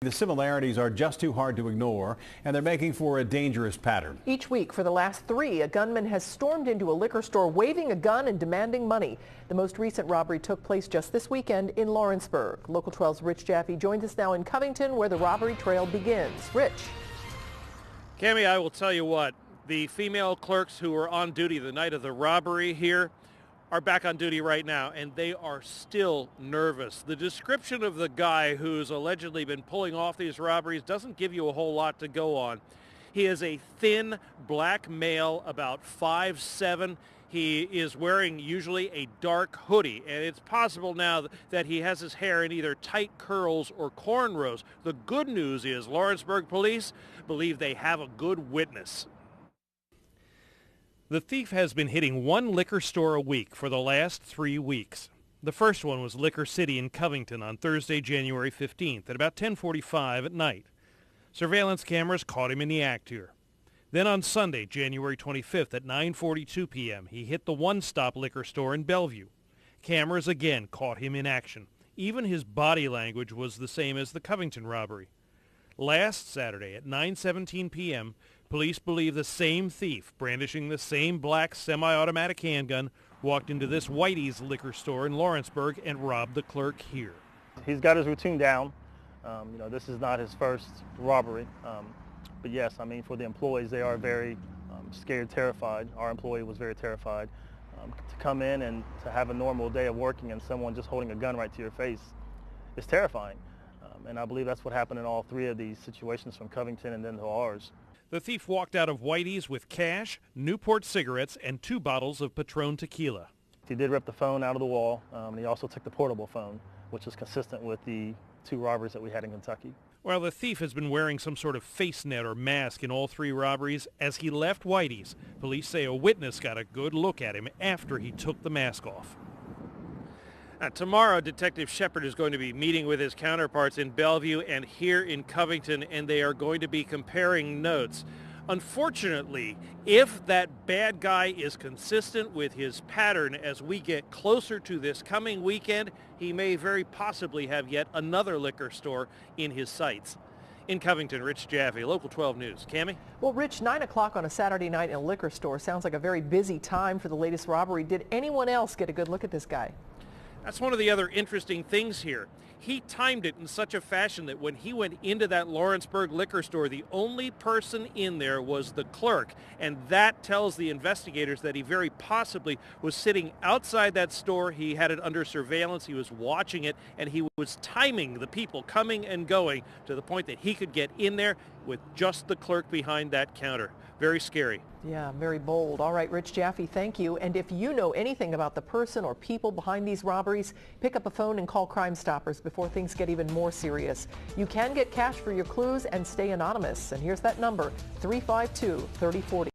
The similarities are just too hard to ignore, and they're making for a dangerous pattern. Each week for the last 3, a gunman has stormed into a liquor store waving a gun and demanding money. The most recent robbery took place just this weekend in Lawrenceburg. Local 12's Rich Jaffe joins us now in Covington, where the robbery trail begins. Rich. Cammie, I will tell you what, the female clerks who were on duty the night of the robbery here are back on duty right now, and they are still nervous. The description of the guy who's allegedly been pulling off these robberies doesn't give you a whole lot to go on. He is a thin black male, about 5'7". He is wearing usually a dark hoodie, and it's possible now that he has his hair in either tight curls or cornrows. The good news is Lawrenceburg Police believe they have a good witness. The thief has been hitting one liquor store a week for the last 3 weeks. The first one was Liquor City in Covington on Thursday, January 15th at about 10:45 at night. Surveillance cameras caught him in the act here. Then on Sunday, January 25th at 9:42 p.m., he hit the one-stop liquor store in Bellevue. Cameras again caught him in action. Even his body language was the same as the Covington robbery. Last Saturday at 9:17 p.m., police believe the same thief, brandishing the same black semi-automatic handgun, walked into this Whitey's liquor store in Lawrenceburg and robbed the clerk here. He's got his routine down. This is not his first robbery. But yes, I mean, for the employees, they are very scared, terrified. Our employee was very terrified. To come in and to have a normal day of working and someone just holding a gun right to your face is terrifying. And I believe that's what happened in all 3 of these situations, from Covington and then to ours. The thief walked out of Whitey's with cash, Newport cigarettes, and 2 bottles of Patron tequila. He did rip the phone out of the wall. He also took the portable phone, which is consistent with the 2 robberies that we had in Kentucky. Well, the thief has been wearing some sort of face net or mask in all 3 robberies. As he left Whitey's, police say a witness got a good look at him after he took the mask off. Tomorrow, Detective Shepard is going to be meeting with his counterparts in Bellevue and here in Covington, and they are going to be comparing notes. Unfortunately, if that bad guy is consistent with his pattern as we get closer to this coming weekend, he may very possibly have yet another liquor store in his sights. In Covington, Rich Jaffe, Local 12 News. Cammie? Well, Rich, 9 o'clock on a Saturday night in a liquor store sounds like a very busy time for the latest robbery. Did anyone else get a good look at this guy? That's one of the other interesting things here. He timed it in such a fashion that when he went into that Lawrenceburg liquor store, the only person in there was the clerk. And that tells the investigators that he very possibly was sitting outside that store. He had it under surveillance. He was watching it, and he was timing the people coming and going to the point that he could get in there with just the clerk behind that counter. Very scary. Yeah, very bold. All right, Rich Jaffe, thank you. And if you know anything about the person or people behind these robberies, pick up a phone and call Crime Stoppers before things get even more serious. You can get cash for your clues and stay anonymous. And here's that number, 352-3040.